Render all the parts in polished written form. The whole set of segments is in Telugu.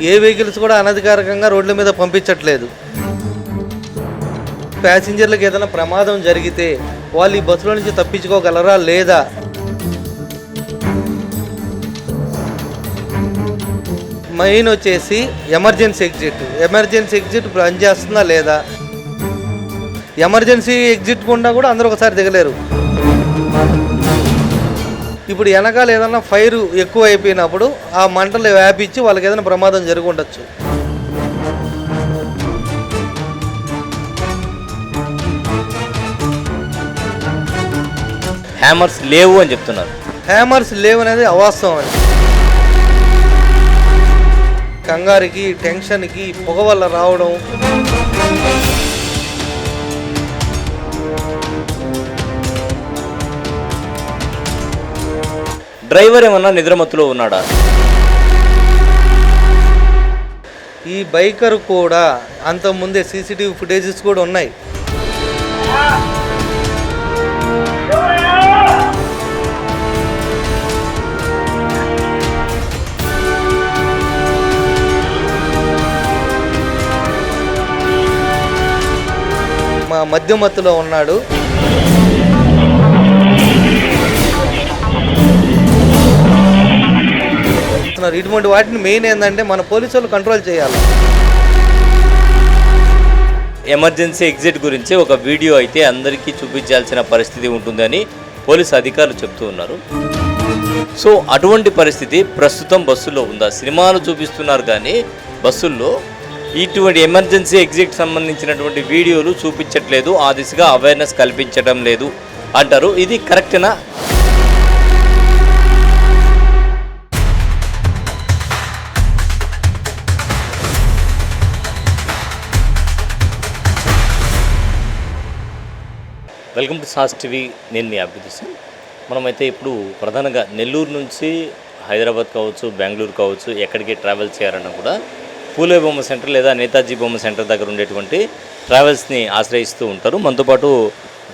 ఏ వెహికల్స్ కూడా అనధికారికంగా రోడ్ల మీద పంపించట్లేదు. ప్యాసింజర్లకు ఏదైనా ప్రమాదం జరిగితే వాళ్ళు ఈ బస్సులో నుంచి తప్పించుకోగలరా లేదా, మెయిన్ వచ్చేసి ఎమర్జెన్సీ ఎగ్జిట్ పనిచేస్తుందా లేదా, ఎమర్జెన్సీ ఎగ్జిట్ గుండా కూడా అందరూ ఒకసారి దిగలేరు. ఇప్పుడు వెనకాల ఏదైనా ఫైర్ ఎక్కువ అయిపోయినప్పుడు ఆ మంటలు వ్యాపించి వాళ్ళకి ఏదైనా ప్రమాదం జరిగి ఉండొచ్చు. హ్యామర్స్ లేవు అని చెప్తున్నారు. హ్యామర్స్ లేవు అనేది అవాస్తవం అండి. కంగారికి, టెన్షన్కి, పొగ వల్ల రావడం, డ్రైవర్ ఏమన్నా నిద్రమత్తులో ఉన్నాడా? ఈ బైకర్ కూడా అంతకుముందే సీసీటీవీ ఫుటేజెస్ కూడా ఉన్నాయి. మధ్యమత్తులో ఉన్నాడు. ఇటువంటి వాటిని మెయిన్ ఏంటంటే మన పోలీసు వాళ్ళు కంట్రోల్ చేయాలి. ఎమర్జెన్సీ ఎగ్జిట్ గురించి ఒక వీడియో అయితే అందరికీ చూపించాల్సిన పరిస్థితి ఉంటుందని పోలీసు అధికారులు చెప్తూ ఉన్నారు. సో అటువంటి పరిస్థితి ప్రస్తుతం బస్సుల్లో ఉందా? సినిమాలు చూపిస్తున్నారు కానీ బస్సుల్లో ఇటువంటి ఎమర్జెన్సీ ఎగ్జిట్ సంబంధించినటువంటి వీడియోలు చూపించట్లేదు, ఆ దిశగా అవేర్నెస్ కల్పించడం లేదు అంటారు. ఇది కరెక్టేనా? Welcome to sauce TV. నేను మీ అభివృద్ధి. మనమైతే ఇప్పుడు ప్రధానంగా నెల్లూరు నుంచి హైదరాబాద్ కావచ్చు, బెంగళూరు కావచ్చు, ఎక్కడికి ట్రావెల్ చేయాలన్నా కూడా పూలే బొమ్మ సెంటర్ లేదా నేతాజీ బొమ్మ సెంటర్ దగ్గర ఉండేటువంటి ట్రావెల్స్ని ఆశ్రయిస్తూ ఉంటారు. మనతో పాటు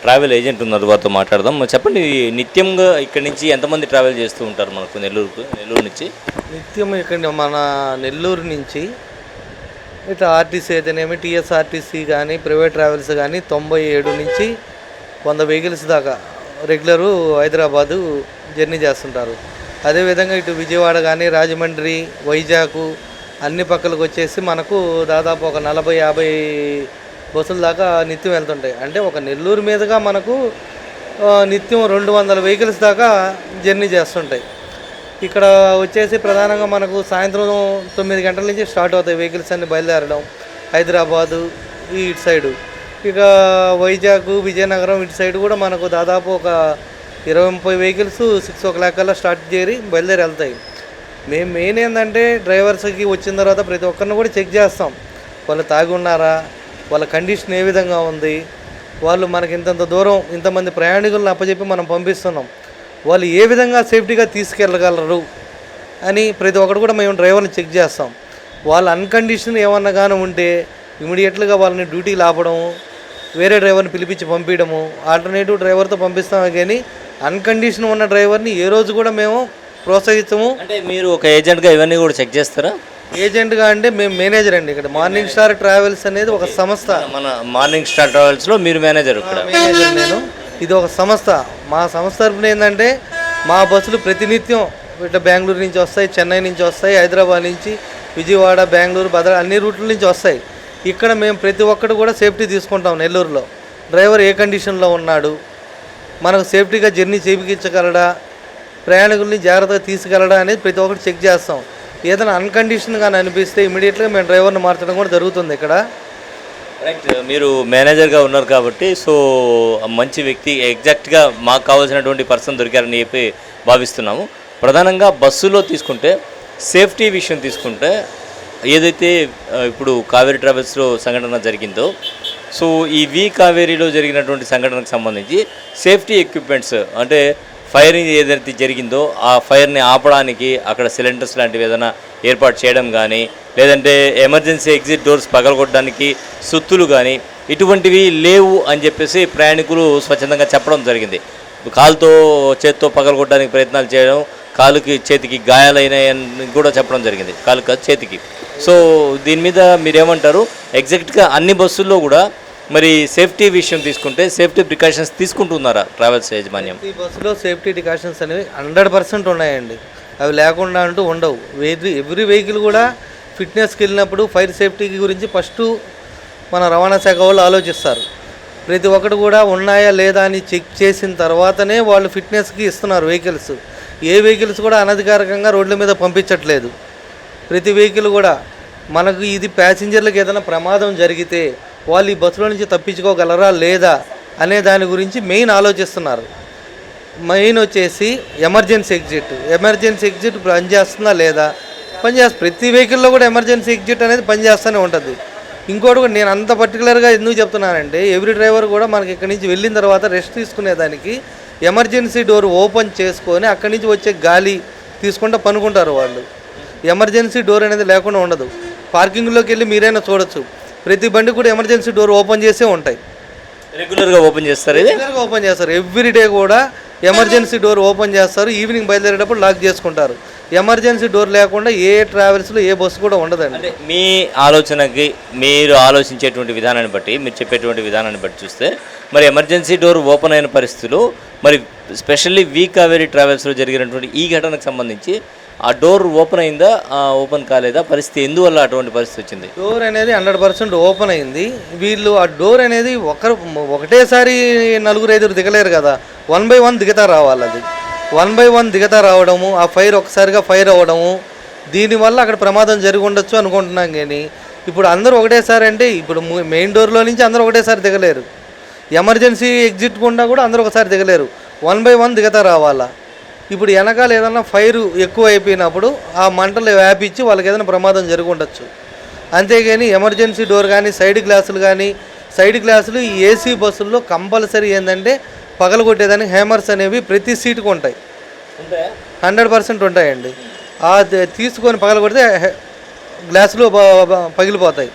ట్రావెల్ ఏజెంట్ ఉన్నారు, వారితో మాట్లాడదాం. చెప్పండి, నిత్యంగా ఇక్కడి నుంచి ఎంతమంది ట్రావెల్ చేస్తూ ఉంటారు మనకు నెల్లూరు నుంచి? నిత్యం ఇక్కడ మన నెల్లూరు నుంచి ఇట్లా ఆర్టీసీ అయితేనేమి, టీఎస్ఆర్టీసీ కానీ, ప్రైవేట్ ట్రావెల్స్ కానీ 97 నుంచి 100 వెహికల్స్ దాకా రెగ్యులరు హైదరాబాదు జర్నీ చేస్తుంటారు. అదేవిధంగా ఇటు విజయవాడ కానీ, రాజమండ్రి, వైజాగ్ అన్ని పక్కలకు వచ్చేసి మనకు దాదాపు ఒక 40-50 బస్సుల దాకా నిత్యం వెళ్తుంటాయి. అంటే ఒక నెల్లూరు మీదుగా మనకు నిత్యం 200 వెహికల్స్ దాకా జర్నీ చేస్తుంటాయి. ఇక్కడ వచ్చేసి ప్రధానంగా మనకు సాయంత్రం 9 గంటల నుంచి స్టార్ట్ అవుతాయి వెహికల్స్ అన్ని బయలుదేరడం హైదరాబాదు ఇటు సైడు. ఇక వైజాగ్, విజయనగరం ఇటు సైడ్ కూడా మనకు దాదాపు ఒక 20-30 వెహికల్స్ 6 o'clock కల్లా స్టార్ట్ చేరి బయలుదేరి వెళ్తాయి. మేము మెయిన్ ఏంటంటే డ్రైవర్స్కి వచ్చిన తర్వాత ప్రతి ఒక్కరిని కూడా చెక్ చేస్తాం. వాళ్ళు తాగి ఉన్నారా, వాళ్ళ కండిషన్ ఏ విధంగా ఉంది, వాళ్ళు మనకి ఇంతంత దూరం ఇంతమంది ప్రయాణికులను అప్పచెప్పి మనం పంపిస్తున్నాం, వాళ్ళు ఏ విధంగా సేఫ్టీగా తీసుకెళ్ళగలరు అని ప్రతి ఒక్కరు కూడా మేము డ్రైవర్ని చెక్ చేస్తాం. వాళ్ళ అన్కండిషన్ ఏమన్నా కానీ ఉంటే ఇమీడియట్గా వాళ్ళని డ్యూటీకి ఆపడం, వేరే డ్రైవర్ని పిలిపించి పంపించడము, ఆల్టర్నేటివ్ డ్రైవర్తో పంపిస్తామే కానీ అన్కండిషన్ ఉన్న డ్రైవర్ని ఏ రోజు కూడా మేము ప్రోత్సహించము. అంటే మీరు ఒక ఏజెంట్గా ఇవన్నీ కూడా చెక్ చేస్తారా? ఏజెంట్గా అంటే మేము మేనేజర్ అండి. ఇక్కడ మార్నింగ్ స్టార్ ట్రావెల్స్ అనేది ఒక సంస్థ. మన మార్నింగ్ స్టార్ ట్రావెల్స్లో మీరు మేనేజర్? ఇక్కడ మేనేజర్ నేను. ఇది ఒక సంస్థ. మా సంస్థ తరఫున ఏంటంటే మా బస్సులు ప్రతినిత్యం ఇట్లా బెంగళూరు నుంచి వస్తాయి, చెన్నై నుంచి వస్తాయి, హైదరాబాద్ నుంచి, విజయవాడ, బెంగళూరు, భద్రాద్రి అన్ని రూట్ల నుంచి వస్తాయి. ఇక్కడ మేము ప్రతి ఒక్కరు కూడా సేఫ్టీ తీసుకుంటాం. నెల్లూరులో డ్రైవర్ ఏ కండిషన్లో ఉన్నాడు, మనకు సేఫ్టీగా జర్నీ చేయించగలడా, ప్రయాణికుల్ని జాగ్రత్తగా తీసుకెళ్ళడా అనేది ప్రతి ఒక్కటి చెక్ చేస్తాం. ఏదైనా అన్కండిషన్గా అనిపిస్తే ఇమీడియట్గా మేము డ్రైవర్ని మార్చడం కూడా జరుగుతుంది ఇక్కడ. రైట్, మీరు మేనేజర్గా ఉన్నారు కాబట్టి సో మంచి వ్యక్తి, ఎగ్జాక్ట్గా మాకు కావాల్సినటువంటి పర్సన్ దొరికారని చెప్పి భావిస్తున్నాము. ప్రధానంగా బస్సులో తీసుకుంటే సేఫ్టీ విషయం తీసుకుంటే ఏదైతే ఇప్పుడు కావేరీ ట్రావెల్స్లో సంఘటన జరిగిందో, సో ఈ కావేరీలో జరిగినటువంటి సంఘటనకు సంబంధించి సేఫ్టీ ఎక్విప్మెంట్స్ అంటే ఫైరింగ్ ఏదైతే జరిగిందో ఆ ఫైర్ని ఆపడానికి అక్కడ సిలిండర్స్ లాంటివి ఏదైనా ఏర్పాటు చేయడం కానీ, లేదంటే ఎమర్జెన్సీ ఎగ్జిట్ డోర్స్ పగలగొట్టడానికి సుత్తులు కానీ ఇటువంటివి లేవు అని చెప్పేసి ప్రయాణికులు స్వచ్ఛందంగా చెప్పడం జరిగింది. కాలుతో చేత్తో పగలగొట్టడానికి ప్రయత్నాలు చేయడం, కాలుకి చేతికి గాయాలైనాయని కూడా చెప్పడం జరిగింది, కాలు కాదు చేతికి. సో దీని మీద మీరేమంటారు? ఎగ్జాక్ట్గా అన్ని బస్సుల్లో కూడా మరి సేఫ్టీ విషయం తీసుకుంటే సేఫ్టీ ప్రికాషన్స్ తీసుకుంటున్నారా ట్రావెల్స్ యాజమాన్యం? ఈ బస్సులో సేఫ్టీ ప్రికాషన్స్ అనేవి 100% ఉన్నాయండి. అవి లేకుండా అంటూ ఉండవు. ఎవ్రీ వెహికల్ కూడా ఫిట్నెస్కి వెళ్ళినప్పుడు ఫైర్ సేఫ్టీ గురించి ఫస్ట్ మన రవాణా శాఖ వాళ్ళు ఆలోచిస్తారు. ప్రతి ఒక్కటి కూడా ఉన్నాయా లేదా అని చెక్ చేసిన తర్వాతనే వాళ్ళు ఫిట్నెస్కి ఇస్తున్నారు వెహికల్స్. ఏ వెహికల్స్ కూడా అనధికారికంగా రోడ్ల మీద పంపించట్లేదు. ప్రతి వెహికల్ కూడా మనకు ఇది ప్యాసింజర్లకు ఏదైనా ప్రమాదం జరిగితే వాళ్ళు ఈ బస్సులో నుంచి తప్పించుకోగలరా లేదా అనే దాని గురించి మెయిన్ ఆలోచిస్తున్నారు. మెయిన్ వచ్చేసి ఎమర్జెన్సీ ఎగ్జిట్ పనిచేస్తుందా లేదా, ప్రతి వెహికల్లో కూడా ఎమర్జెన్సీ ఎగ్జిట్ అనేది పనిచేస్తూనే ఉంటుంది. ఇంకోటి కూడా నేను అంత పర్టికులర్గా ఎందుకు చెప్తున్నానంటే, ఎవ్రీ డ్రైవర్ కూడా మనకి ఇక్కడి నుంచి వెళ్ళిన తర్వాత రెస్ట్ తీసుకునేదానికి ఎమర్జెన్సీ డోర్ ఓపెన్ చేసుకొని అక్కడి నుంచి వచ్చే గాలి తీసుకుంటూ పనుకుంటారు వాళ్ళు. ఎమర్జెన్సీ డోర్ అనేది లేకుండా ఉండదు. పార్కింగ్లోకి వెళ్ళి మీరైనా చూడొచ్చు, ప్రతి బండి కూడా ఎమర్జెన్సీ డోర్ ఓపెన్ చేసే ఉంటాయి. రెగ్యులర్గా ఓపెన్ చేస్తారు. ఎవ్రీ డే కూడా ఎమర్జెన్సీ డోర్ ఓపెన్ చేస్తారు. ఈవినింగ్ బయలుదేరేటప్పుడు లాక్ చేసుకుంటారు. ఎమర్జెన్సీ డోర్ లేకుండా ఏ ట్రావెల్స్లో ఏ బస్సు కూడా ఉండదండి. అంటే మీ ఆలోచనకి, మీరు ఆలోచించేటువంటి విధానాన్ని బట్టి, మీరు చెప్పేటువంటి విధానాన్ని బట్టి చూస్తే మరి ఎమర్జెన్సీ డోర్ ఓపెన్ అయిన పరిస్థితులు, మరి స్పెషల్లీ కావేరీ ట్రావెల్స్లో జరిగినటువంటి ఈ ఘటనకు సంబంధించి ఆ డోర్ ఓపెన్ అయిందా, ఓపెన్ కాలేదా, పరిస్థితి ఎందువల్ల అటువంటి పరిస్థితి వచ్చింది? డోర్ అనేది 100% ఓపెన్ అయింది. వీళ్ళు ఆ డోర్ అనేది ఒకటేసారి 4-5 దిగలేరు కదా, 1 by 1 దిగుతా రావాలి. అది 1 by 1 దిగుతా రావడము, ఆ ఫైర్ ఒకసారిగా ఫైర్ అవ్వడము, దీనివల్ల అక్కడ ప్రమాదం జరిగి ఉండొచ్చు అనుకుంటున్నాం. కానీ ఇప్పుడు అందరూ ఒకటేసారి అంటే ఇప్పుడు మెయిన్ డోర్లో నుంచి అందరూ ఒకటేసారి దిగలేరు. ఎమర్జెన్సీ ఎగ్జిట్ గుండా కూడా అందరూ ఒకసారి దిగలేరు. 1 by 1 దిగుతా రావాలా. ఇప్పుడు వెనకాల ఏదైనా ఫైర్ ఎక్కువ అయిపోయినప్పుడు ఆ మంటలు వ్యాపించి వాళ్ళకి ఏదైనా ప్రమాదం జరిగి ఉండొచ్చు. అంతేగాని ఎమర్జెన్సీ డోర్ కానీ సైడ్ గ్లాసులు ఈ ఏసీ బస్సుల్లో కంపల్సరీ ఏంటంటే పగలగొట్టేదానికి హ్యామర్స్ అనేవి ప్రతి సీటుకు ఉంటాయి. 100% ఉంటాయండి. తీసుకొని పగలగొడితే గ్లాసులు పగిలిపోతాయి.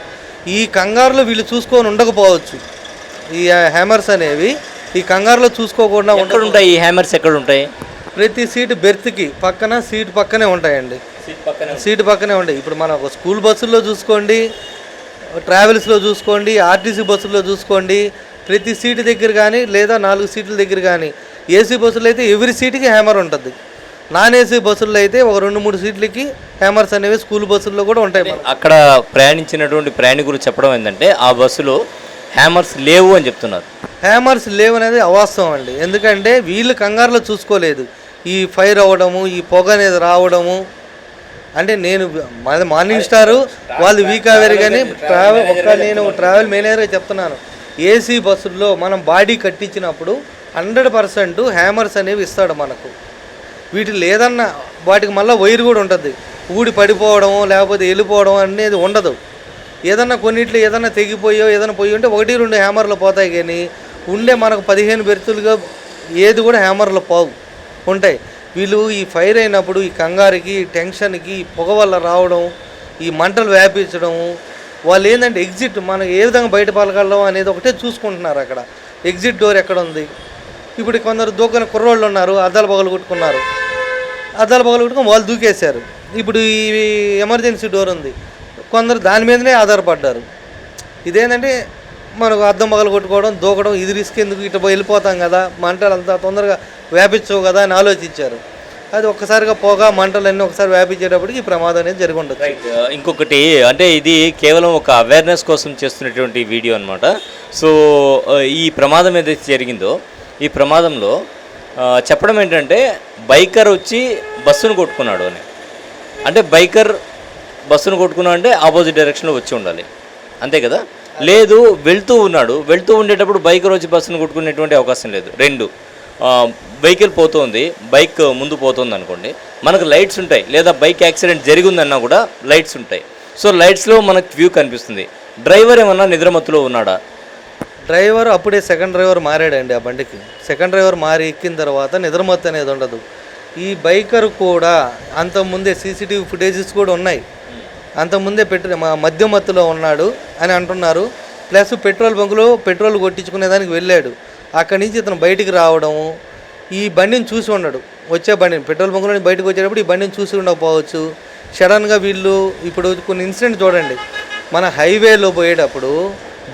ఈ కంగారులో వీళ్ళు చూసుకొని ఉండకపోవచ్చు. ఈ హ్యామర్స్ అనేవి ఈ కంగారులో చూసుకోకుండా ఉంటాయి. ఈ హ్యామర్స్ ఎక్కడ ఉంటాయి? ప్రతి సీటు బెర్త్కి పక్కన సీటు పక్కనే ఉంటాయండి. సీటు పక్కనే ఉంటాయి. ఇప్పుడు మన ఒక స్కూల్ బస్సుల్లో చూసుకోండి, ట్రావెల్స్లో చూసుకోండి, ఆర్టీసీ బస్సుల్లో చూసుకోండి, ప్రతి సీటు దగ్గర కానీ లేదా 4 సీట్ల దగ్గర కానీ. ఏసీ బస్సులో అయితే ఎవ్రీ సీటుకి హ్యామర్ ఉంటుంది. నాన్ ఏసీ బస్సుల్లో అయితే ఒక 2-3 సీట్లకి హ్యామర్స్ అనేవి స్కూల్ బస్సుల్లో కూడా ఉంటాయి. అక్కడ ప్రయాణించినటువంటి ప్రయాణికులు చెప్పడం ఏంటంటే ఆ బస్సులో హ్యామర్స్ లేవు అని చెప్తున్నారు. హ్యామర్స్ లేవు అనేది అవాస్తవం అండి. ఎందుకంటే వీళ్ళు కంగారులో చూసుకోలేదు. ఈ ఫైర్ అవ్వడము, ఈ పొగ అనేది రావడము. అంటే నేను మార్నింగ్ స్టారు వాళ్ళు కావేరీ కానీ నేను ట్రావెల్ మేనేజర్గా చెప్తున్నాను. ఏసీ బస్సుల్లో మనం బాడీ కట్టించినప్పుడు 100% హ్యామర్స్ అనేవి ఇస్తాడు మనకు. వీటి లేదన్నా వాటికి మళ్ళీ వైర్ కూడా ఉంటుంది. ఊడి పడిపోవడము లేకపోతే వెళ్ళిపోవడం అనేది ఉండదు. ఏదన్నా కొన్నిట్లో ఏదన్నా తెగిపోయో ఏదైనా పోయి ఉంటే 1-2 హ్యామర్లు పోతాయి. కానీ ఉండే మనకు 15 బెర్తులుగా ఏది కూడా హ్యామర్లు పోవు ఉంటాయి. వీళ్ళు ఈ ఫైర్ అయినప్పుడు ఈ కంగారుకి, టెన్షన్కి, ఈ పొగ వల్ల రావడం, ఈ మంటలు వ్యాపించడము, వాళ్ళు ఏంటంటే ఎగ్జిట్ మనం ఏ విధంగా బయట పలకడం అనేది ఒకటే చూసుకుంటున్నారు. అక్కడ ఎగ్జిట్ డోర్ ఎక్కడ ఉంది. ఇప్పుడు కొందరు దూకని కుర్రోళ్ళు ఉన్నారు, అద్దాలు పగలగొట్టుకొని వాళ్ళు దూకేశారు. ఇప్పుడు ఈ ఎమర్జెన్సీ డోర్ ఉంది, కొందరు దాని మీదనే ఆధారపడ్డారు. ఇదేంటంటే మనకు అద్దం పగలగొట్టుకోవడం, దూకడం, ఇది రిస్క్ ఎందుకు, ఇటు వెళ్ళిపోతాం కదా, మంటలు అంతా తొందరగా వ్యాపించవు కదా అని ఆలోచించారు. అది ఒక్కసారిగా పోగా మంటలన్నీ ఒకసారి వ్యాపించేటప్పటికి ఈ ప్రమాదం అనేది జరిగి ఉండదు. ఇంకొకటి అంటే ఇది కేవలం ఒక అవేర్నెస్ కోసం చేస్తున్నటువంటి వీడియో అనమాట. సో ఈ ప్రమాదం ఏదైతే జరిగిందో ఈ ప్రమాదంలో చెప్పడం ఏంటంటే బైకర్ వచ్చి బస్సును కొట్టుకున్నాడు అని. అంటే బైకర్ బస్సును కొట్టుకున్నాడు అంటే ఆపోజిట్ డైరెక్షన్లో వచ్చి ఉండాలి, అంతే కదా. లేదు వెళ్తూ ఉండేటప్పుడు బైకర్ వచ్చి బస్సును కొట్టుకునేటువంటి అవకాశం లేదు. 2 వెహికల్ పోతుంది, బైక్ ముందు పోతుంది అనుకోండి, మనకు లైట్స్ ఉంటాయి. లేదా బైక్ యాక్సిడెంట్ జరిగిందన్నా కూడా లైట్స్ ఉంటాయి. సో లైట్స్లో మనకు వ్యూ కనిపిస్తుంది. డ్రైవర్ ఏమన్నా నిద్రమత్తులో ఉన్నాడా? డ్రైవర్ అప్పుడే సెకండ్ డ్రైవర్ మారాడండి ఆ బండికి. సెకండ్ డ్రైవర్ మారి ఎక్కిన తర్వాత నిద్రమత్తు అనేది ఉండదు. ఈ బైకర్ కూడా అంతకుముందే సీసీటీవీ ఫుటేజెస్ కూడా ఉన్నాయి. అంతకుముందే మద్యమత్తులో ఉన్నాడు అని అంటున్నారు. ప్లస్ పెట్రోల్ బంకులో పెట్రోల్ కొట్టించుకునేదానికి వెళ్ళాడు. అక్కడి నుంచి ఇతను బయటికి రావడము, ఈ బండిని చూసి ఉన్నాడు. వచ్చే బండిని పెట్రోల్ బంకులో బయటకు వచ్చేటప్పుడు ఈ బండిని చూసి ఉండకపోవచ్చు. సడన్గా వీళ్ళు ఇప్పుడు కొన్ని ఇన్సిడెంట్ చూడండి, మన హైవేలో పోయేటప్పుడు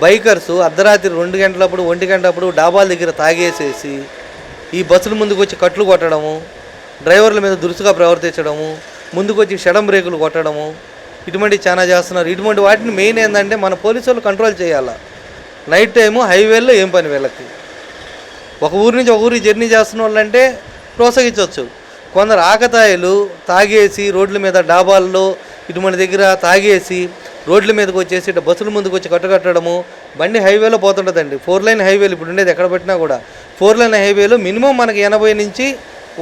బైకర్స్ అర్ధరాత్రి 2 గంటలప్పుడు 1 గంటలప్పుడు డాబాల దగ్గర తాగేసేసి ఈ బస్సుల ముందుకు వచ్చి కట్లు కొట్టడము, డ్రైవర్ల మీద దురుసుగా ప్రవర్తించడము, ముందుకు వచ్చి షడం బ్రేకులు కొట్టడము, ఇటువంటివి చాలా చేస్తున్నారు. ఇటువంటి వాటిని మెయిన్ ఏంటంటే మన పోలీసు వాళ్ళు కంట్రోల్ చేయాలి. నైట్ టైము హైవేలో ఏం పని వీళ్ళకి, ఒక ఊరి నుంచి ఒక ఊరికి జర్నీ చేస్తున్న వాళ్ళంటే ప్రోత్సహించవచ్చు. కొందరు ఆకతాయిలు తాగేసి రోడ్ల మీద డాబాల్లో ఇటువంటి దగ్గర తాగేసి రోడ్ల మీదకి వచ్చేసి ఇట్లా బస్సుల ముందుకు వచ్చి కట్టడము. బండి హైవేలో పోతుంటుందండి, 4 లైన్ హైవేలు ఇప్పుడు ఉండేది ఎక్కడ పెట్టినా కూడా 4 లైన్ హైవేలో మినిమం మనకి 80 నుంచి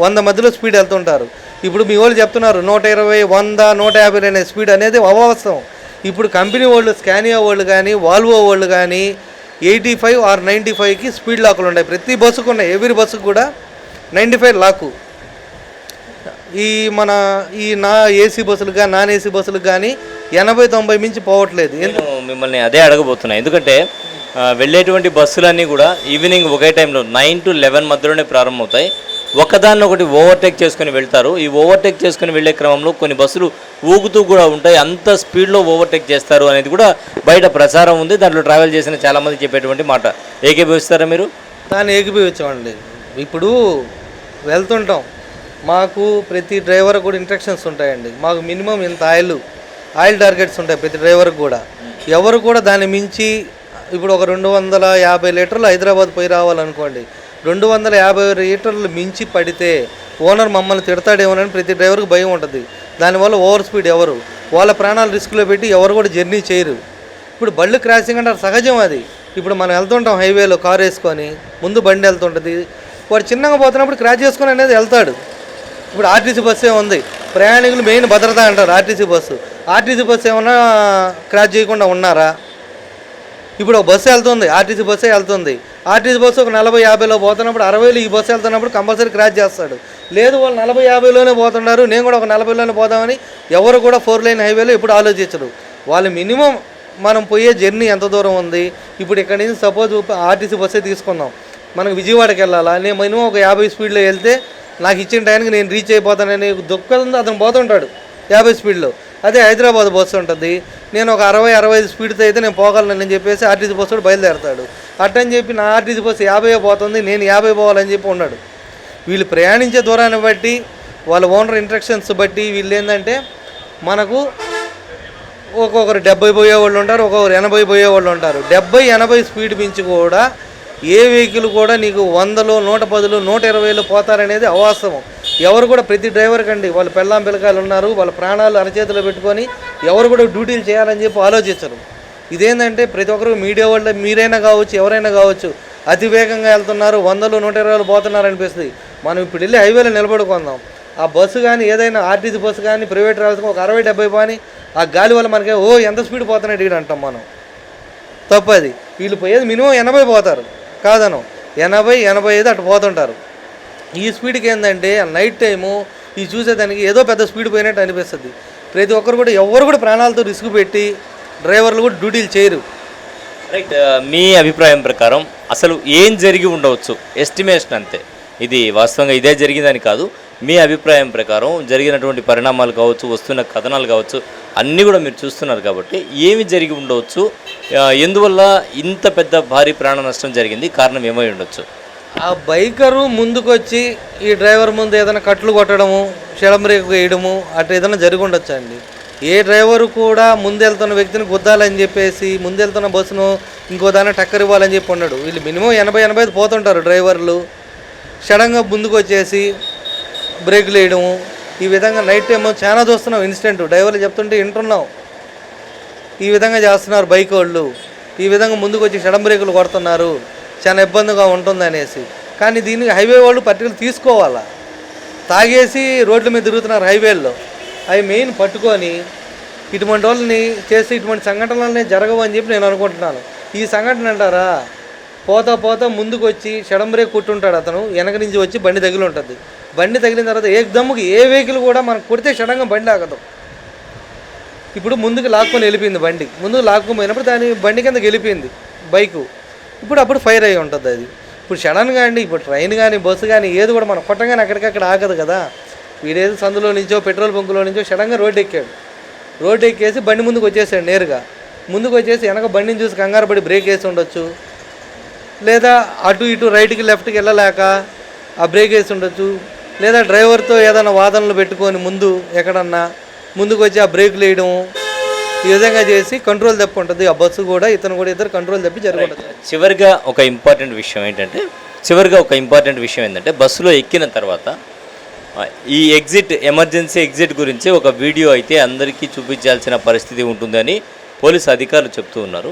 100 మధ్యలో స్పీడ్ వెళ్తుంటారు. ఇప్పుడు మీ వాళ్ళు చెప్తున్నారు 120, 100, 150 అనే స్పీడ్ అనేది అవాస్తవం. ఇప్పుడు కంపెనీ వాళ్ళు స్కానియా వాళ్ళు కానీ వాల్వో వాళ్ళు కానీ 85 or 95కి స్పీడ్ లాకులు ఉన్నాయి. ప్రతి బస్సుకు ఉన్నాయి, ఎవ్రీ బస్సుకు కూడా 95 లాకు. నా ఏసీ బస్సులకు కానీ నాన్ ఏసీ బస్సులకు కానీ 80-90 మించి పోవట్లేదు. నేను మిమ్మల్ని అదే అడగబోతున్నా, ఎందుకంటే వెళ్ళేటువంటి బస్సులన్నీ కూడా ఈవినింగ్ ఒకే టైంలో 9 to 11 మధ్యలోనే ప్రారంభమవుతాయి. ఒకదాన్ని ఒకటి ఓవర్టేక్ చేసుకుని వెళ్తారు. ఈ ఓవర్టేక్ చేసుకుని వెళ్ళే క్రమంలో కొన్ని బస్సులు ఊగుతూ కూడా ఉంటాయి. అంత స్పీడ్లో ఓవర్టేక్ చేస్తారు అనేది కూడా బయట ప్రచారం ఉంది. దాంట్లో ట్రావెల్ చేసిన చాలామంది చెప్పేటువంటి మాట. ఏకీభవిస్తారా మీరు? దాన్ని ఏకీభవించామండి. ఇప్పుడు వెళ్తుంటాం, మాకు ప్రతి డ్రైవర్ కూడా ఇన్స్ట్రక్షన్స్ ఉంటాయండి. మాకు మినిమం ఇంత ఆయిల్ టార్గెట్స్ ఉంటాయి ప్రతి డ్రైవర్కి కూడా. ఎవరు కూడా దాన్ని మించి ఇప్పుడు ఒక 250 లీటర్లు హైదరాబాద్ పోయి రావాలనుకోండి, 250 లీటర్లు మించి పడితే ఓనర్ మమ్మల్ని తిడతాడేమోనని ప్రతి డ్రైవర్కి భయం ఉంటుంది. దానివల్ల ఓవర్ స్పీడ్ ఎవరు వాళ్ళ ప్రాణాలు రిస్క్లో పెట్టి ఎవరు కూడా జర్నీ చేయరు. ఇప్పుడు బళ్ళు క్రాసింగ్ అంటే సహజం అది. ఇప్పుడు మనం వెళ్తుంటాం హైవేలో కారు వేసుకొని, ముందు బండి వెళ్తుంటుంది, వాడు చిన్నగా పోతున్నప్పుడు క్రాష్ చేసుకొని అనేది వెళ్తాడు. ఇప్పుడు ఆర్టీసీ బస్సే ఉంది, ప్రయాణికులు మెయిన్ భద్రత అంటారు ఆర్టీసీ బస్సు ఏమన్నా క్రాష్ చేయకుండా ఉన్నారా? ఇప్పుడు ఒక బస్సు వెళ్తుంది, ఆర్టీసీ బస్సే వెళ్తుంది, ఆర్టీసీ బస్సు ఒక 40-50లో పోతున్నప్పుడు 60లో ఈ బస్సు వెళ్తున్నప్పుడు కంపల్సరీ క్రాష్ చేస్తాడు. లేదు వాళ్ళు 40-50లోనే పోతున్నారు, నేను కూడా ఒక 40లోనే పోదామని ఎవరు కూడా 4 లైన్ హైవేలో ఇప్పుడు ఆలోచించరు. వాళ్ళు మినిమం మనం పోయే జర్నీ ఎంత దూరం ఉంది. ఇప్పుడు ఇక్కడ నుంచి సపోజ్ ఆర్టీసీ బస్సే తీసుకుందాం, మనకు విజయవాడకి వెళ్ళాలా, నేను మినిమం ఒక 50 స్పీడ్లో వెళ్తే నాకు ఇచ్చిన టైంకి నేను రీచ్ అయిపోతానని దుఃఖంతో అతను పోతుంటాడు 50 స్పీడ్లో. అదే హైదరాబాద్ బస్సు ఉంటుంది, నేను ఒక 60-65 స్పీడ్తో అయితే నేను పోగలను చెప్పేసి ఆర్టీసీ బస్సు కూడా బయలుదేరతాడు. అట్టని చెప్పి నా ఆర్టీసీ బస్సు 50 పోతుంది, నేను 50 పోవాలని చెప్పి ఉన్నాడు. వీళ్ళు ప్రయాణించే దూరాన్ని బట్టి వాళ్ళ ఓనర్ ఇన్స్ట్రక్షన్స్ బట్టి వీళ్ళు ఏంటంటే మనకు ఒక్కొక్కరు 70 పోయేవాళ్ళు ఉంటారు, ఒక్కొక్కరు 80 పోయేవాళ్ళు ఉంటారు. 70-80 స్పీడ్ మించి కూడా ఏ వెహికల్ కూడా నీకు 100లో 110లో 120లో పోతారనేది అవాస్తవం. ఎవరు కూడా ప్రతి డ్రైవర్ కండి వాళ్ళు పెళ్ళాం పిల్లకాయలు ఉన్నారు, వాళ్ళ ప్రాణాలు అరచేతిలో పెట్టుకొని ఎవరు కూడా డ్యూటీలు చేయాలని చెప్పి ఆలోచించరు. ఇదేంటంటే ప్రతి ఒక్కరు మీడియా వాళ్ళు మీరైనా కావచ్చు ఎవరైనా కావచ్చు అతి వేగంగా వెళ్తున్నారు, 100లో 120లో పోతున్నారు అనిపిస్తుంది. మనం ఇప్పుడు వెళ్ళి హైవేలో నిలబడుకుందాం, ఆ బస్సు కానీ ఏదైనా ఆర్టీసీ బస్సు కానీ ప్రైవేట్ ట్రావెల్స్ ఒక 60-70 పోని ఆ గాలి వల్ల మనకి ఎంత స్పీడ్ పోతున్నాడు ఇక్కడ అంటాం మనం. తప్పది. వీళ్ళు పోయేది మినిమం 80 పోతారు, కాదను 80-85 అటు పోతుంటారు. ఈ స్పీడ్కి ఏంటంటే నైట్ టైము ఈ చూసేదానికి ఏదో పెద్ద స్పీడ్ పోయినట్టు అనిపిస్తుంది. ప్రతి ఒక్కరు కూడా ఎవరు కూడా ప్రాణాలతో రిస్క్ పెట్టి డ్రైవర్లు కూడా డ్యూటీలు చేయరు. రైట్, మీ అభిప్రాయం ప్రకారం అసలు ఏం జరిగి ఉండవచ్చు? ఎస్టిమేషన్ అంతే, ఇది వాస్తవంగా ఇదే జరిగిందని కాదు. మీ అభిప్రాయం ప్రకారం జరిగినటువంటి పరిణామాలు కావచ్చు, వస్తున్న కథనాలు కావచ్చు, అన్నీ కూడా మీరు చూస్తున్నారు కాబట్టి ఏమి జరిగి ఉండవచ్చు, ఎందువల్ల ఇంత పెద్ద భారీ ప్రాణ నష్టం జరిగింది, కారణం ఏమై ఉండొచ్చు? ఆ బైకరు ముందుకొచ్చి ఈ డ్రైవర్ ముందు ఏదైనా కట్లు కొట్టడము, షడం బ్రేక్ వేయడము అట్లా ఏదైనా జరిగి ఉండొచ్చు అండి. ఏ డ్రైవరు కూడా ముందెళ్తున్న వ్యక్తిని గుద్దాలని చెప్పేసి ముందెళ్తున్న బస్సును ఇంకో దాన్ని టక్కర్ ఇవ్వాలని చెప్పి ఉన్నాడు. వీళ్ళు మినిమం 80-85 పోతుంటారు డ్రైవర్లు. సడన్గా ముందుకు వచ్చేసి బ్రేకులు వేయడము, ఈ విధంగా నైట్ టైం చాలా చూస్తున్నాం ఇన్సిడెంట్. డ్రైవర్లు చెప్తుంటే వింటున్నాం, ఈ విధంగా చేస్తున్నారు బైక్ వాళ్ళు. ఈ విధంగా ముందుకు వచ్చి షడం బ్రేకులు కొడుతున్నారు, చాలా ఇబ్బందిగా ఉంటుంది అనేసి. కానీ దీనికి హైవే వాళ్ళు పర్టికులర్ తీసుకోవాలా. తాగేసి రోడ్ల మీద తిరుగుతున్నారు హైవేల్లో, అవి మెయిన్ పట్టుకొని ఇటువంటి వాళ్ళని చేసి ఇటువంటి సంఘటనలనే జరగవు అని చెప్పి నేను అనుకుంటున్నాను. ఈ సంఘటన అంటారా, పోతా ముందుకు వచ్చి షడం బ్రేక్ కుట్టుంటాడు అతను, వెనక నుంచి వచ్చి బండి తగిలి ఉంటుంది. బండి తగిలిన తర్వాత ఏకదమ్ముకి ఏ వెహికల్ కూడా మనకు కొడితే షడంగా బండి ఆగదు. ఇప్పుడు ముందుకు లాక్కొని వెళ్ళిపోయింది బండి, ముందుకు లాక్కొని పోయినప్పుడు దాని బండి కింద వెళ్ళిపోయింది బైకు. అప్పుడు ఫైర్ అయ్యి ఉంటుంది అది. ఇప్పుడు సడన్గా అండి, ఇప్పుడు ట్రైన్ కానీ బస్సు కానీ ఏది కూడా మనం కొట్టగానే అక్కడికక్కడ ఆగదు కదా. వీడేదో సందులో నుంచో పెట్రోల్ బంకులో నుంచో సడన్గా రోడ్డు ఎక్కాడు, రోడ్డు ఎక్కేసి బండి ముందుకు వచ్చేసాడు. నేరుగా ముందుకు వచ్చేసి వెనక బండిని చూసి కంగారు పడి బ్రేక్ వేసి ఉండొచ్చు, లేదా అటు ఇటు రైట్కి లెఫ్ట్కి వెళ్ళలేక ఆ బ్రేక్ వేసి ఉండొచ్చు, లేదా డ్రైవర్తో ఏదైనా వాదనలు పెట్టుకొని ముందు ఎక్కడన్నా ముందుకు వచ్చి ఆ బ్రేకులు వేయడం, ఈ విధంగా చేసి కంట్రోల్ తప్పి ఉంటుంది. ఆ బస్సు కూడా ఇతను కూడా ఇద్దరు కంట్రోల్ తప్పి జరుగుతుంది. చివరిగా ఒక ఇంపార్టెంట్ విషయం ఏంటంటే బస్సులో ఎక్కిన తర్వాత ఈ ఎమర్జెన్సీ ఎగ్జిట్ గురించి ఒక వీడియో అయితే అందరికీ చూపించాల్సిన పరిస్థితి ఉంటుందని పోలీసు అధికారులు చెప్తూ ఉన్నారు.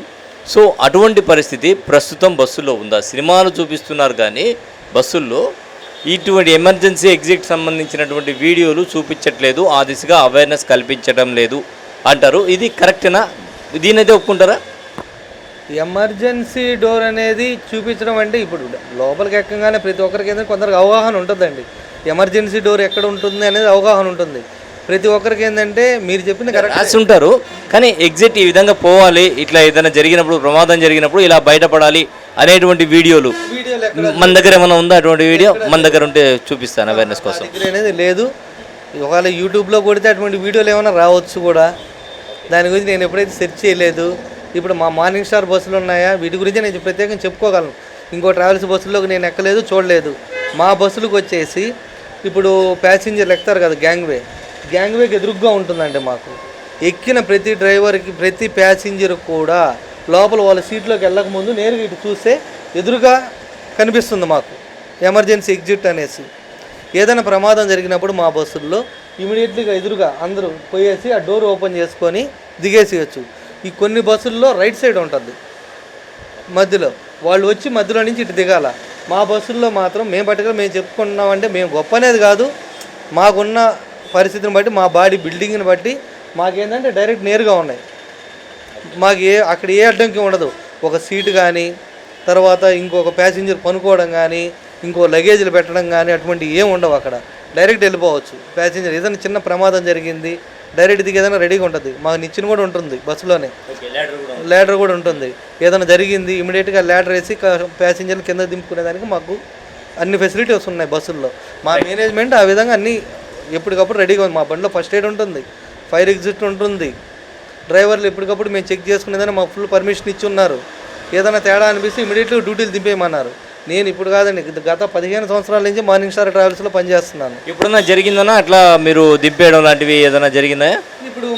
సో అటువంటి పరిస్థితి ప్రస్తుతం బస్సులో ఉందా? సినిమాలు చూపిస్తున్నారు కానీ బస్సుల్లో ఇటువంటి ఎమర్జెన్సీ ఎగ్జిట్ సంబంధించినటువంటి వీడియోలు చూపించట్లేదు, ఆ దిశగా అవేర్నెస్ కల్పించడం లేదు అంటారు. ఇది కరెక్టేనా? దీనైతే ఒప్పుకుంటారా? ఎమర్జెన్సీ డోర్ అనేది చూపించడం అంటే ఇప్పుడు లోపలికి ఎక్కగానే ప్రతి ఒక్కరికి ఏంటంటే కొందరికి అవగాహన ఉంటుందండి. ఎమర్జెన్సీ డోర్ ఎక్కడ ఉంటుంది అనేది అవగాహన ఉంటుంది ప్రతి ఒక్కరికి. ఏంటంటే మీరు చెప్పింది కరెక్ట్ రాసి ఉంటారు కానీ ఎగ్జిట్ ఈ విధంగా పోవాలి, ఇట్లా ఏదైనా జరిగినప్పుడు ప్రమాదం జరిగినప్పుడు ఇలా బయటపడాలి అనేటువంటి వీడియోలు మన దగ్గర ఏమైనా ఉందా? అటువంటి వీడియో మన దగ్గర ఉంటే చూపిస్తాను అవేర్నెస్ కోసం. అనేది లేదు. ఒకవేళ యూట్యూబ్లో కొడితే అటువంటి వీడియోలు ఏమైనా రావచ్చు కూడా, దాని గురించి నేను ఎప్పుడైతే సెర్చ్ చేయలేదు. ఇప్పుడు మా మార్నింగ్ స్టార్ బస్సులు ఉన్నాయా వీటి గురించి నేను ప్రత్యేకంగా చెప్పుకోగలను. ఇంకో ట్రావెల్స్ బస్సుల్లోకి నేను ఎక్కలేదు, చూడలేదు. మా బస్సులకు వచ్చేసి ఇప్పుడు ప్యాసింజర్లు ఎక్కుతారు కదా, గ్యాంగ్వేకి ఎదురుగ్గా ఉంటుందండి. మాకు ఎక్కిన ప్రతి డ్రైవర్కి ప్రతి ప్యాసింజర్ కూడా లోపల వాళ్ళ సీట్లోకి వెళ్ళక ముందు నేరుగా ఇటు చూస్తే ఎదురుగా కనిపిస్తుంది మాకు ఎమర్జెన్సీ ఎగ్జిట్ అనేసి. ఏదైనా ప్రమాదం జరిగినప్పుడు మా బస్సుల్లో ఇమీడియట్లీగా ఎదురుగా అందరూ పోయేసి ఆ డోర్ ఓపెన్ చేసుకొని దిగేసేయచ్చు. ఈ కొన్ని బస్సుల్లో రైట్ సైడ్ ఉంటుంది మధ్యలో, వాళ్ళు వచ్చి మధ్యలో నుంచి ఇటు దిగాల. మా బస్సుల్లో మాత్రం మేము చెప్పుకుంటున్నామంటే మేము గొప్ప అనేది కాదు, మాకున్న పరిస్థితిని బట్టి మా బాడీ బిల్డింగ్ని బట్టి మాకేంటంటే డైరెక్ట్ నేరుగా ఉన్నాయి. మాకు అక్కడ ఏ అడ్డంకి ఉండదు. ఒక సీటు కానీ తర్వాత ఇంకొక ప్యాసింజర్ పనుకోవడం కానీ ఇంకో లగేజీలు పెట్టడం కానీ అటువంటి ఏం ఉండవు. అక్కడ డైరెక్ట్ వెళ్ళిపోవచ్చు ప్యాసింజర్. ఏదైనా చిన్న ప్రమాదం జరిగింది డైరెక్ట్ దిగి ఏదైనా రెడీగా ఉంటుంది. మాకు నిచ్చెన కూడా ఉంటుంది బస్సులోనే, ల్యాడర్ కూడా ఉంటుంది. ఏదైనా జరిగింది ఇమీడియట్గా ల్యాడర్ వేసి ప్యాసింజర్లు కింద దింపుకునేదానికి మాకు అన్ని ఫెసిలిటీస్ ఉన్నాయి బస్సుల్లో. మా మేనేజ్మెంట్ ఆ విధంగా అన్నీ ఎప్పటికప్పుడు రెడీగా ఉంది. మా బండిలో ఫస్ట్ ఎయిడ్ ఉంటుంది, ఫైర్ ఎగ్జిట్ ఉంటుంది. డ్రైవర్లు ఎప్పటికప్పుడు మేము చెక్ చేసుకునేదాన్ని మాకు ఫుల్ పర్మిషన్ ఇచ్చి ఉన్నారు. ఏదైనా తేడా అనిపిస్తే ఇమీడియట్గా డ్యూటీలు దింపేయమన్నారు. నేను ఇప్పుడు కాదండి, గత 15 సంవత్సరాల నుంచి మార్నింగ్ స్టార్ ట్రావెల్స్లో పనిచేస్తున్నాను. ఎప్పుడన్నా జరిగిందన్నా అట్లా మీరు దింపేయడం లాంటివి ఏదైనా జరిగిందా? ఇప్పుడు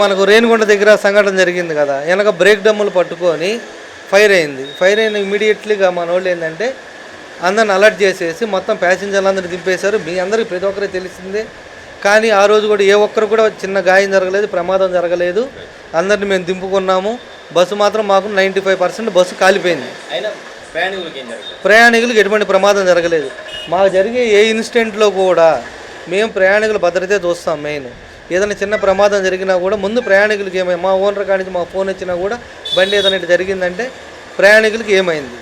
మనకు రేణిగుంట దగ్గర సంఘటన జరిగింది కదా, వెనక బ్రేక్ డమ్ములు పట్టుకొని ఫైర్ అయిన ఇమీడియట్లీగా మన వాళ్ళు ఏంటంటే అందరిని అలర్ట్ చేసేసి మొత్తం ప్యాసింజర్లందరినీ దింపేశారు. మీ అందరికీ ప్రతి ఒక్కరికి తెలిసిందే. కానీ ఆ రోజు కూడా ఏ ఒక్కరు కూడా చిన్న గాయం జరగలేదు, ప్రమాదం జరగలేదు. అందరిని మేము దింపుకున్నాము. బస్సు మాత్రం మాకు 95% బస్సు కాలిపోయింది. ప్రయాణికులకు ఎటువంటి ప్రమాదం జరగలేదు. మాకు జరిగే ఏ ఇన్సిడెంట్లో కూడా మేము ప్రయాణికుల భద్రతే చూస్తాం. మెయిన్ ఏదైనా చిన్న ప్రమాదం జరిగినా కూడా ముందు ప్రయాణికులకి ఏమైంది, మా ఓనర్ కానించి మా ఫోన్ వచ్చినా కూడా బండి ఏదైనా జరిగిందంటే ప్రయాణికులకి ఏమైంది,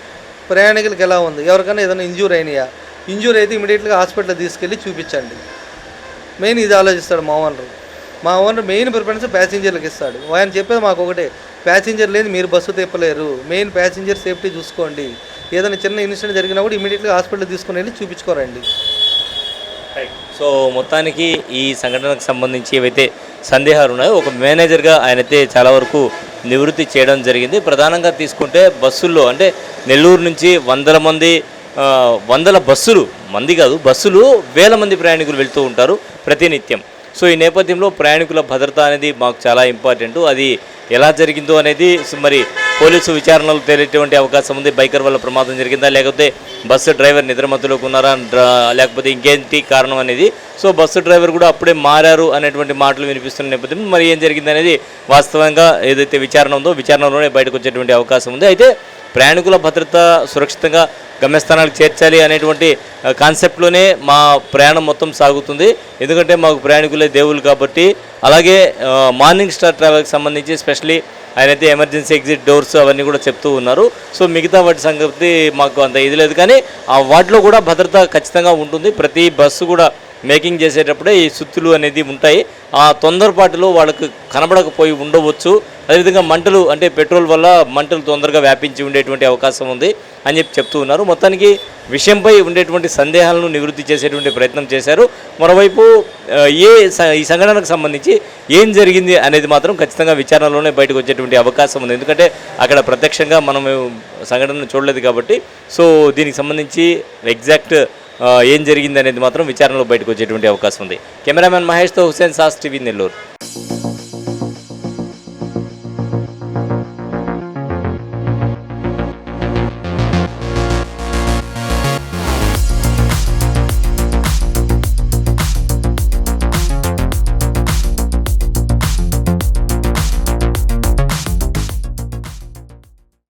ప్రయాణికులకి ఎలా ఉంది, ఎవరికైనా ఏదైనా ఇంజూర్ అయినాయా, ఇంజూర్ అయితే ఇమీడియట్గా హాస్పిటల్ తీసుకెళ్ళి చూపించండి. మెయిన్ ఇది ఆలోచిస్తాడు మా ఓనర్ మెయిన్ ప్రిఫరెన్స్ ప్యాసింజర్లకు ఇస్తాడు. ఆయన చెప్పేది మాకు ఒకటే, ప్యాసింజర్ లేదు మీరు బస్సు తిప్పలేరు, మెయిన్ ప్యాసింజర్ సేఫ్టీ చూసుకోండి. ఏదైనా చిన్న ఇన్సిడెంట్ జరిగినా కూడా ఇమీడియట్గా హాస్పిటల్ తీసుకుని వెళ్ళి చూపించుకోరండి. సో మొత్తానికి ఈ సంఘటనకు సంబంధించి ఏవైతే సందేహాలు ఉన్నాయో ఒక మేనేజర్గా ఆయనైతే చాలా వరకు నివృత్తి చేయడం జరిగింది. ప్రధానంగా తీసుకుంటే బస్సుల్లో అంటే నెల్లూరు నుంచి వందల బస్సులు, మంది కాదు బస్సులు, వేల మంది ప్రయాణికులు వెళ్తూ ఉంటారు ప్రతినిత్యం. సో ఈ నేపథ్యంలో ప్రయాణికుల భద్రత అనేది మాకు చాలా ఇంపార్టెంట్. అది ఎలా జరిగిందో అనేది మరి పోలీసు విచారణలు తేలేటువంటి అవకాశం ఉంది. బైకర్ వల్ల ప్రమాదం జరిగిందా, లేకపోతే బస్సు డ్రైవర్ నిద్రమత్తులోకి ఉన్నారా, లేకపోతే ఇంకేంటి కారణం అనేది. సో బస్సు డ్రైవర్ కూడా అప్పుడే మారారు అనేటువంటి మాటలు వినిపిస్తున్న నేపథ్యంలో మరి ఏం జరిగింది అనేది వాస్తవంగా ఏదైతే విచారణ ఉందో విచారణలోనే బయటకు వచ్చేటువంటి అవకాశం ఉంది. అయితే ప్రయాణికుల భద్రత సురక్షితంగా గమ్యస్థానాలకు చేర్చాలి అనేటువంటి కాన్సెప్ట్లోనే మా ప్రయాణం మొత్తం సాగుతుంది. ఎందుకంటే మాకు ప్రయాణికులే దేవుళ్ళు కాబట్టి. అలాగే మార్నింగ్ స్టార్ ట్రావెల్కి సంబంధించి స్పెషల్లీ ఆయనైతే ఎమర్జెన్సీ ఎగ్జిట్ డోర్స్ అవన్నీ కూడా చెప్తూ ఉన్నారు. సో మిగతా వాటి సంగతి మాకు అంత ఇది లేదు, కానీ వాటిలో కూడా భద్రత ఖచ్చితంగా ఉంటుంది. ప్రతి బస్సు కూడా మేకింగ్ చేసేటప్పుడే ఈ సుత్తులు అనేది ఉంటాయి. ఆ తొందరపాటులో వాళ్ళకు కనబడకపోయి ఉండవచ్చు. అదేవిధంగా మంటలు అంటే పెట్రోల్ వల్ల మంటలు తొందరగా వ్యాపించి ఉండేటువంటి అవకాశం ఉంది అని చెప్తూ ఉన్నారు. మొత్తానికి విషయంపై ఉండేటువంటి సందేహాలను నివృత్తి చేసేటువంటి ప్రయత్నం చేశారు. మరోవైపు ఈ సంఘటనకు సంబంధించి ఏం జరిగింది అనేది మాత్రం ఖచ్చితంగా విచారణలోనే బయటకు వచ్చేటువంటి అవకాశం ఉంది. ఎందుకంటే అక్కడ ప్రత్యక్షంగా మనం సంఘటనను చూడలేదు కాబట్టి సో దీనికి సంబంధించి ఎగ్జాక్ట్ ఏం జరిగింది అనేది మాత్రం విచారణలో బయటకు వచ్చేటువంటి అవకాశం ఉంది. కెమెరామెన్ మహేష్తో హుసేన్ సాస్ టీవీ నెల్లూరు.